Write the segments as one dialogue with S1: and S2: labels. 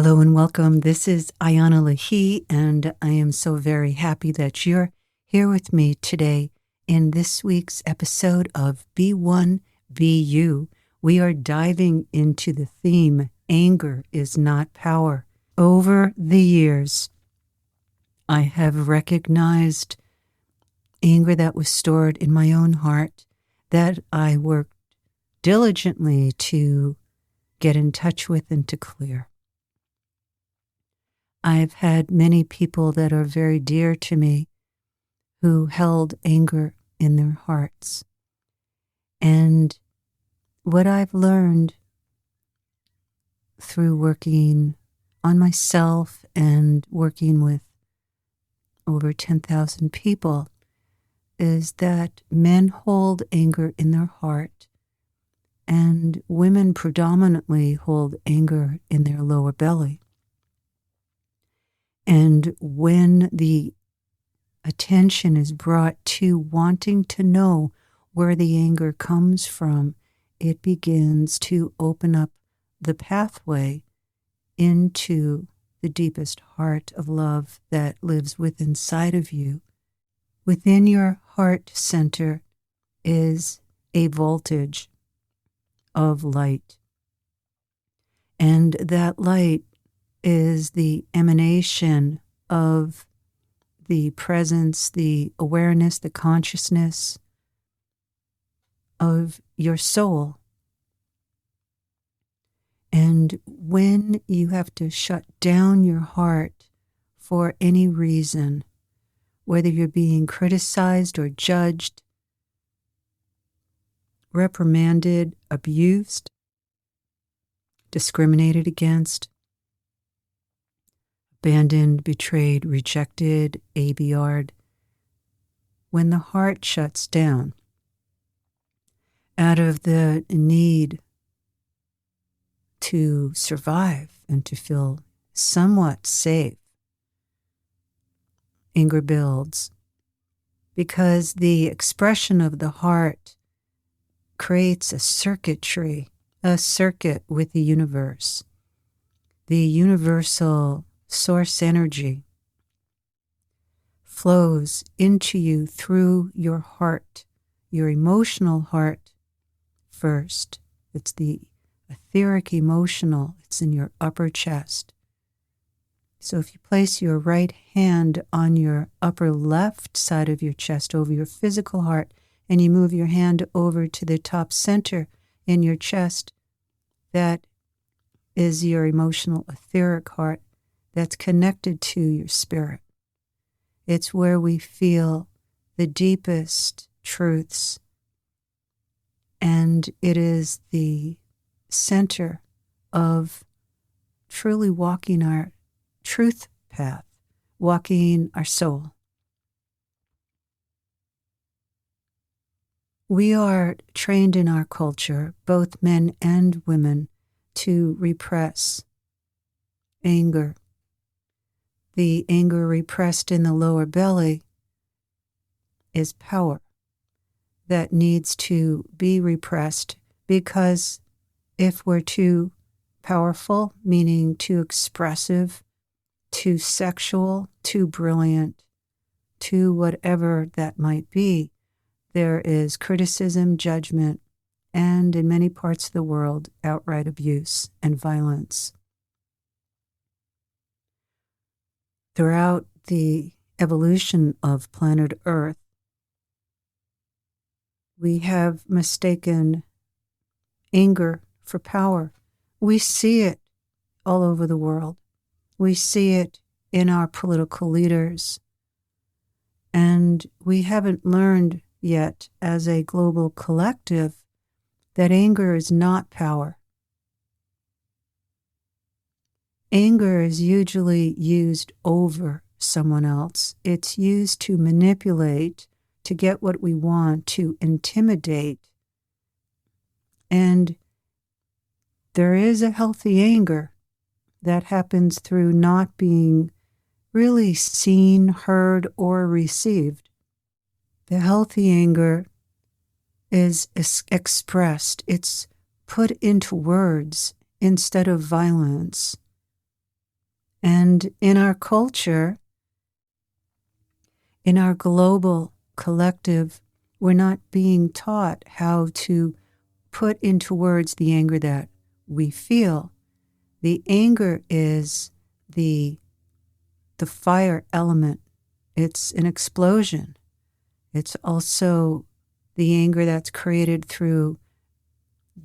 S1: Hello and welcome. This is Ayana Lahi, and I am so very happy that you're here with me today in this week's episode of Be One, Be You. We are diving into the theme, Anger is Not Power. Over the years, I have recognized anger that was stored in my own heart that I worked diligently to get in touch with and to clear. I've had many people that are very dear to me who held anger in their hearts. And what I've learned through working on myself and working with over 10,000 people is that men hold anger in their heart and women predominantly hold anger in their lower belly. And when the attention is brought to wanting to know where the anger comes from, it begins to open up the pathway into the deepest heart of love that lives within inside of you. Within your heart center is a voltage of light. And that light is the emanation of the presence, the awareness, the consciousness of your soul. And when you have to shut down your heart for any reason, whether you're being criticized or judged, reprimanded, abused, discriminated against, abandoned, betrayed, rejected, ABR'd. When the heart shuts down, out of the need to survive and to feel somewhat safe, anger builds because the expression of the heart creates a circuitry, a circuit with the universe, the universal source energy flows into you through your heart, your emotional heart first. It's the etheric emotional. It's in your upper chest. So if you place your right hand on your upper left side of your chest over your physical heart, and you move your hand over to the top center in your chest, that is your emotional etheric heart. That's connected to your spirit. It's where we feel the deepest truths. And it is the center of truly walking our truth path, walking our soul. We are trained in our culture, both men and women, to repress anger. The anger repressed in the lower belly is power that needs to be repressed, because if we're too powerful, meaning too expressive, too sexual, too brilliant, too whatever that might be, there is criticism, judgment, and in many parts of the world, outright abuse and violence. Throughout the evolution of planet Earth, we have mistaken anger for power. We see it all over the world. We see it in our political leaders. And we haven't learned yet as a global collective that anger is not power. Anger is usually used over someone else. It's used to manipulate, to get what we want, to intimidate. And there is a healthy anger that happens through not being really seen, heard, or received. The healthy anger is expressed. It's put into words instead of violence. And in our culture, in our global collective, we're not being taught how to put into words the anger that we feel. The anger is the fire element. It's an explosion. It's also the anger that's created through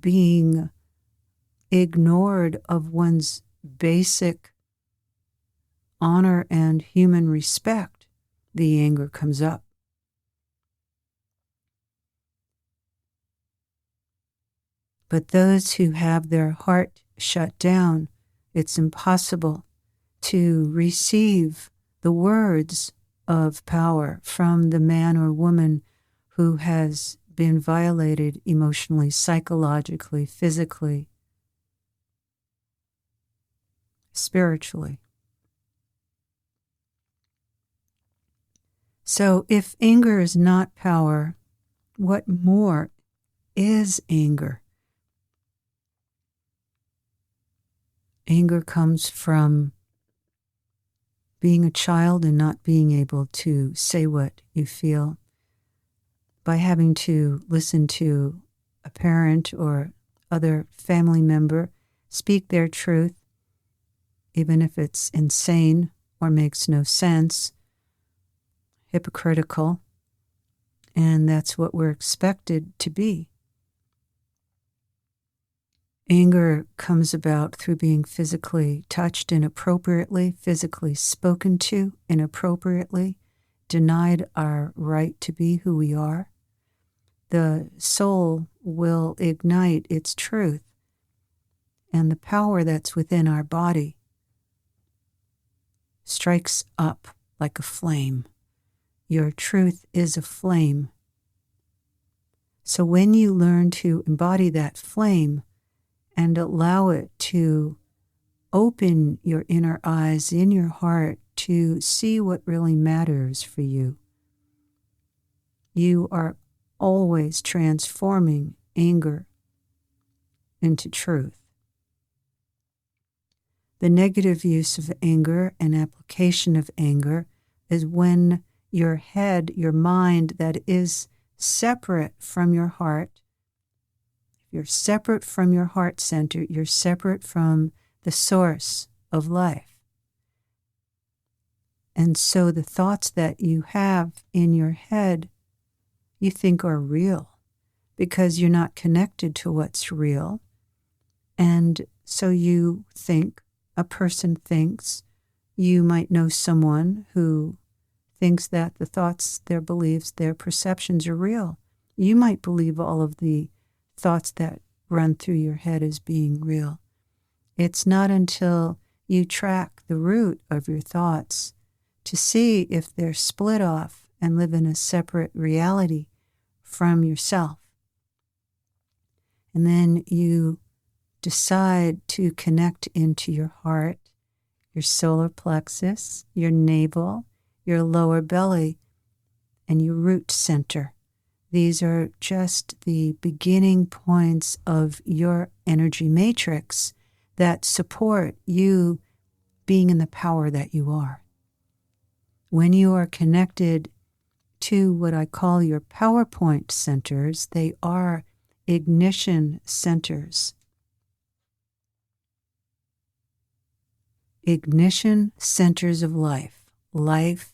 S1: being ignored of one's basic honor and human respect. The anger comes up. But those who have their heart shut down, it's impossible to receive the words of power from the man or woman who has been violated emotionally, psychologically, physically, spiritually. So if anger is not power, what more is anger? Anger comes from being a child and not being able to say what you feel, by having to listen to a parent or other family member speak their truth, even if it's insane or makes no sense, hypocritical, and that's what we're expected to be. Anger comes about through being physically touched inappropriately, physically spoken to inappropriately, denied our right to be who we are. The soul will ignite its truth, and the power that's within our body strikes up like a flame. Your truth is a flame. So when you learn to embody that flame and allow it to open your inner eyes in your heart to see what really matters for you, you are always transforming anger into truth. The negative use of anger and application of anger is when your head, your mind that is separate from your heart, you're separate from your heart center, you're separate from the source of life. And so the thoughts that you have in your head, you think are real because you're not connected to what's real. And so you think, a person thinks, you might know someone who thinks that the thoughts, their beliefs, their perceptions are real. You might believe all of the thoughts that run through your head as being real. It's not until you track the root of your thoughts to see if they're split off and live in a separate reality from yourself. And then you decide to connect into your heart, your solar plexus, your navel, your lower belly, and your root center. These are just the beginning points of your energy matrix that support you being in the power that you are. When you are connected to what I call your PowerPoint centers, they are ignition centers. Ignition centers of life, life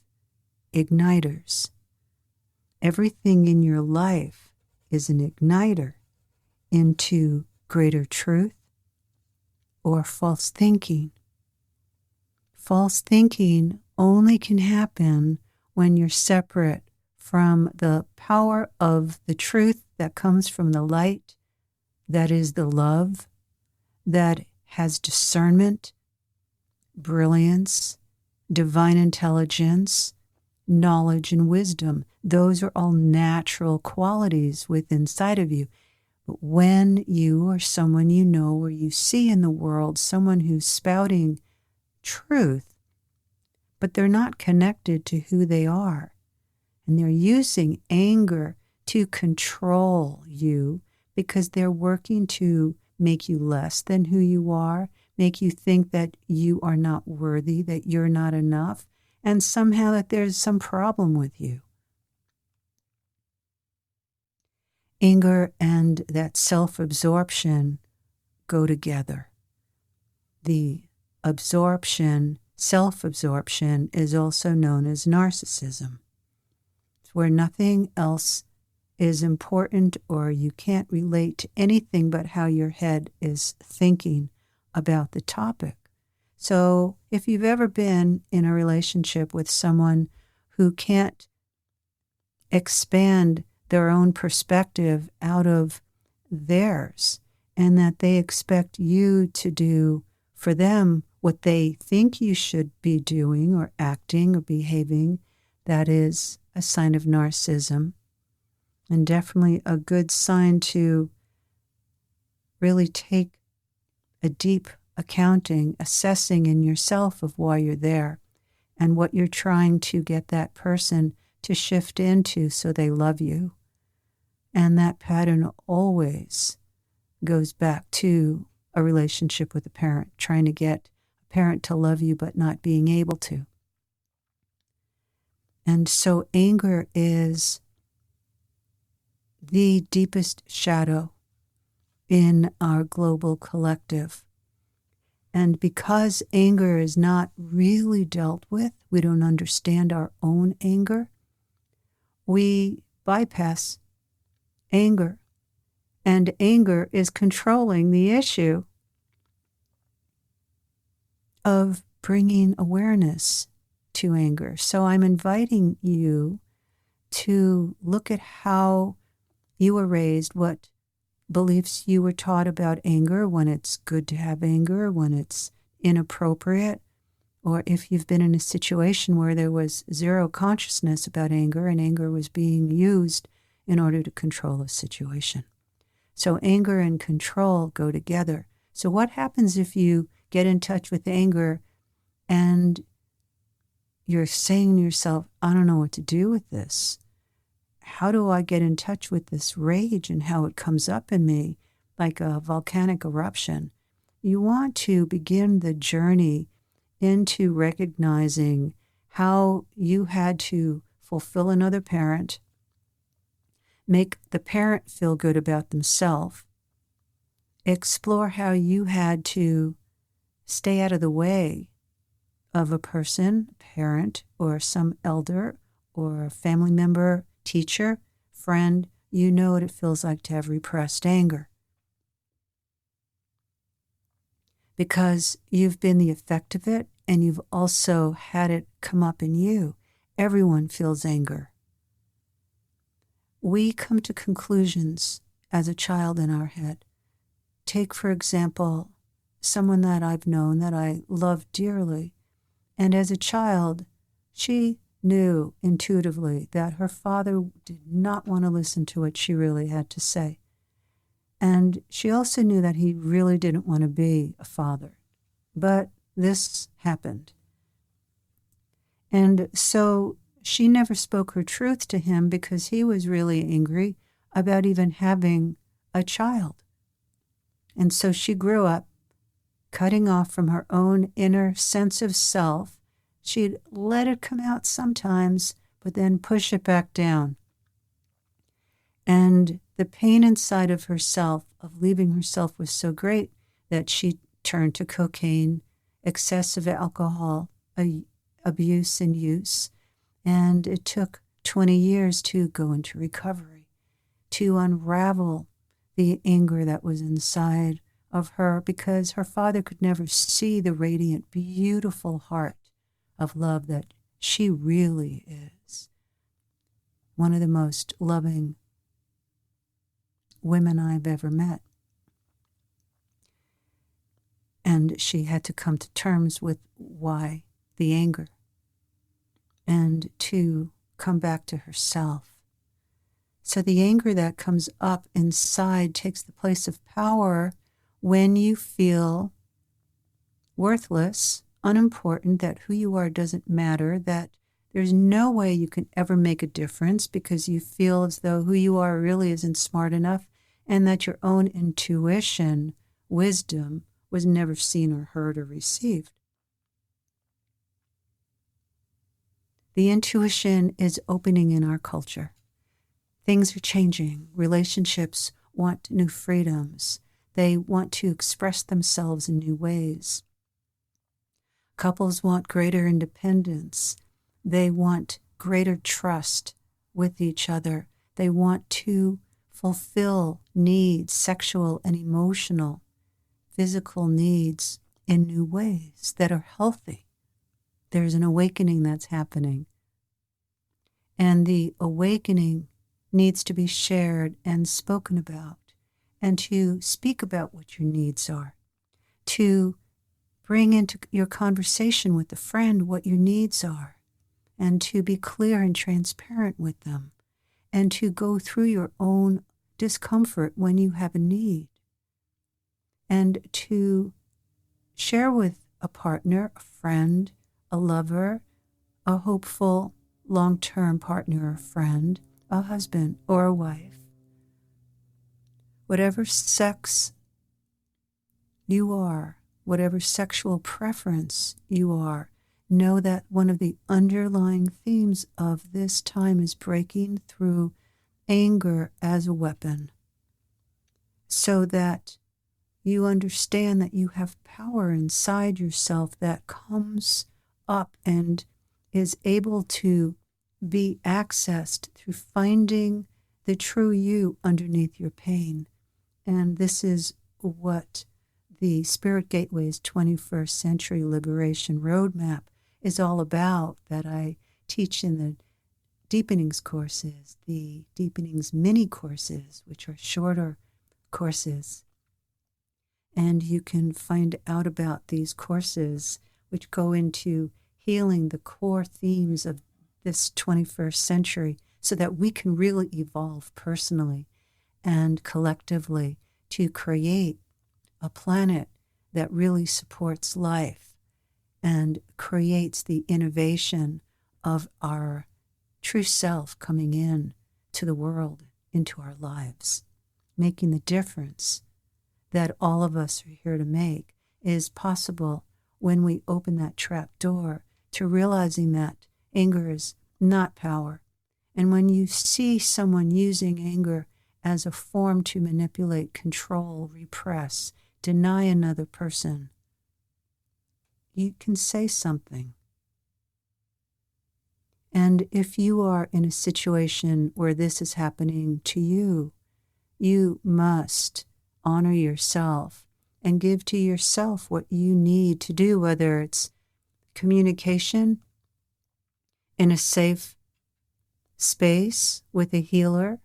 S1: igniters. Everything in your life is an igniter into greater truth or false thinking. False thinking only can happen when you're separate from the power of the truth that comes from the light, that is the love, that has discernment, brilliance, divine intelligence, knowledge, and wisdom. Those are all natural qualities within inside of you. But when you or someone you know or you see in the world, someone who's spouting truth, but they're not connected to who they are, and they're using anger to control you because they're working to make you less than who you are, make you think that you are not worthy, that you're not enough, and somehow that there's some problem with you. Anger and that self-absorption go together. The absorption, self-absorption, is also known as narcissism. It's where nothing else is important, or you can't relate to anything but how your head is thinking about the topic. So if you've ever been in a relationship with someone who can't expand their own perspective out of theirs, and that they expect you to do for them what they think you should be doing or acting or behaving, that is a sign of narcissism, and definitely a good sign to really take a deep accounting, assessing in yourself of why you're there and what you're trying to get that person to shift into so they love you. And that pattern always goes back to a relationship with a parent, trying to get a parent to love you but not being able to. And so anger is the deepest shadow in our global collective. And because anger is not really dealt with, we don't understand our own anger, we bypass anger. And anger is controlling the issue of bringing awareness to anger. So I'm inviting you to look at how you were raised, what beliefs you were taught about anger, when it's good to have anger, when it's inappropriate, or if you've been in a situation where there was zero consciousness about anger and anger was being used in order to control a situation. So anger and control go together. So what happens if you get in touch with anger and you're saying to yourself, I don't know what to do with this. How do I get in touch with this rage and how it comes up in me like a volcanic eruption? You want to begin the journey into recognizing how you had to fulfill another parent, make the parent feel good about themselves, explore how you had to stay out of the way of a person, parent, or some elder, or a family member, teacher, friend. You know what it feels like to have repressed anger. Because you've been the effect of it, and you've also had it come up in you. Everyone feels anger. We come to conclusions as a child in our head. Take, for example, someone that I've known that I love dearly. And as a child, she knew intuitively that her father did not want to listen to what she really had to say. And she also knew that he really didn't want to be a father. But this happened. And so she never spoke her truth to him because he was really angry about even having a child. And so she grew up cutting off from her own inner sense of self. She'd let it come out sometimes, but then push it back down. And the pain inside of herself, of leaving herself, was so great that she turned to cocaine, excessive alcohol abuse and use. And it took 20 years to go into recovery, to unravel the anger that was inside of her, because her father could never see the radiant, beautiful heart of love that she really is. One of the most loving women I've ever met. And she had to come to terms with why the anger, and to come back to herself. So the anger that comes up inside takes the place of power when you feel worthless, unimportant, that who you are doesn't matter, that there's no way you can ever make a difference because you feel as though who you are really isn't smart enough, and that your own intuition, wisdom, was never seen or heard or received. The intuition is opening in our culture. Things are changing. Relationships want new freedoms. They want to express themselves in new ways. Couples want greater independence. They want greater trust with each other. They want to fulfill needs, sexual and emotional, physical needs in new ways that are healthy. There's an awakening that's happening. And the awakening needs to be shared and spoken about, and to speak about what your needs are, to bring into your conversation with a friend what your needs are, and to be clear and transparent with them, and to go through your own discomfort when you have a need, and to share with a partner, a friend, a lover, a hopeful long-term partner or friend, a husband or a wife, whatever sex you are, whatever sexual preference you are, know that one of the underlying themes of this time is breaking through anger as a weapon, so that you understand that you have power inside yourself that comes up and is able to be accessed through finding the true you underneath your pain. And this is what the Spirit Gateway's 21st Century Liberation Roadmap is all about, that I teach in the Deepenings courses, the Deepenings mini courses, which are shorter courses. And you can find out about these courses, which go into healing the core themes of this 21st century, so that we can really evolve personally and collectively to create a planet that really supports life and creates the innovation of our true self coming in to the world, into our lives, making the difference that all of us are here to make is possible when we open that trap door to realizing that anger is not power. And when you see someone using anger as a form to manipulate, control, repress, deny another person, you can say something. And if you are in a situation where this is happening to you, you must honor yourself and give to yourself what you need to do, whether it's communication in a safe space with a healer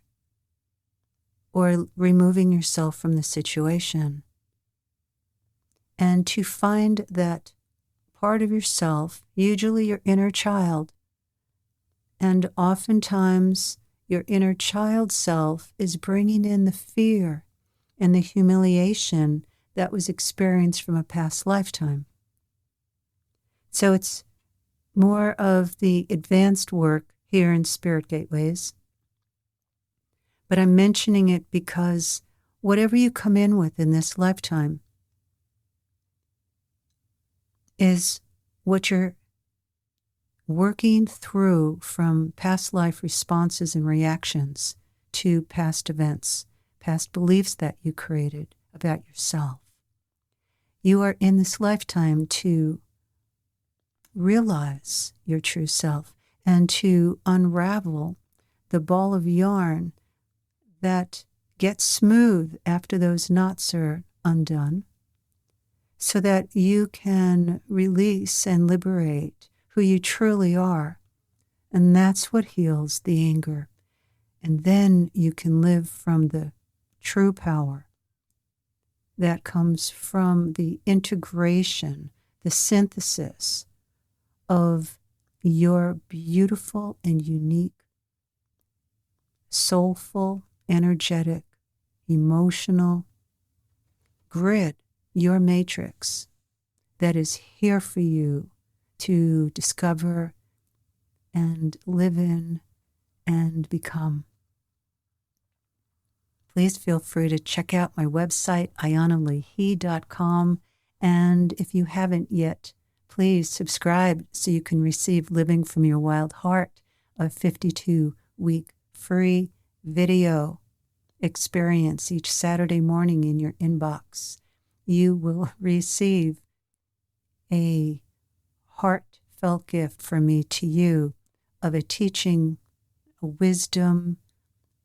S1: or removing yourself from the situation. And to find that part of yourself, usually your inner child, and oftentimes your inner child self is bringing in the fear and the humiliation that was experienced from a past lifetime. So it's more of the advanced work here in Spirit Gateways. But I'm mentioning it because whatever you come in with in this lifetime is what you're working through from past life responses and reactions to past events, past beliefs that you created about yourself. You are in this lifetime to realize your true self and to unravel the ball of yarn that gets smooth after those knots are undone, so that you can release and liberate who you truly are. And that's what heals the anger. And then you can live from the true power that comes from the integration, the synthesis of your beautiful and unique, soulful, energetic, emotional grid, your matrix that is here for you to discover and live in and become. Please feel free to check out my website, ayanalehe.com, And if you haven't yet, please subscribe so you can receive Living from Your Wild Heart, a 52-week free video experience each Saturday morning in your inbox. You will receive a heartfelt gift from me to you of a teaching, a wisdom,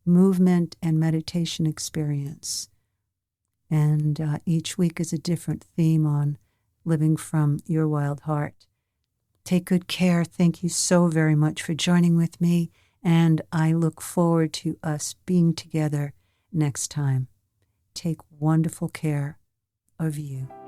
S1: movement, and meditation experience. And each week is a different theme on living from your wild heart. Take good care. Thank you so very much for joining with me, and I look forward to us being together next time. Take wonderful care of you.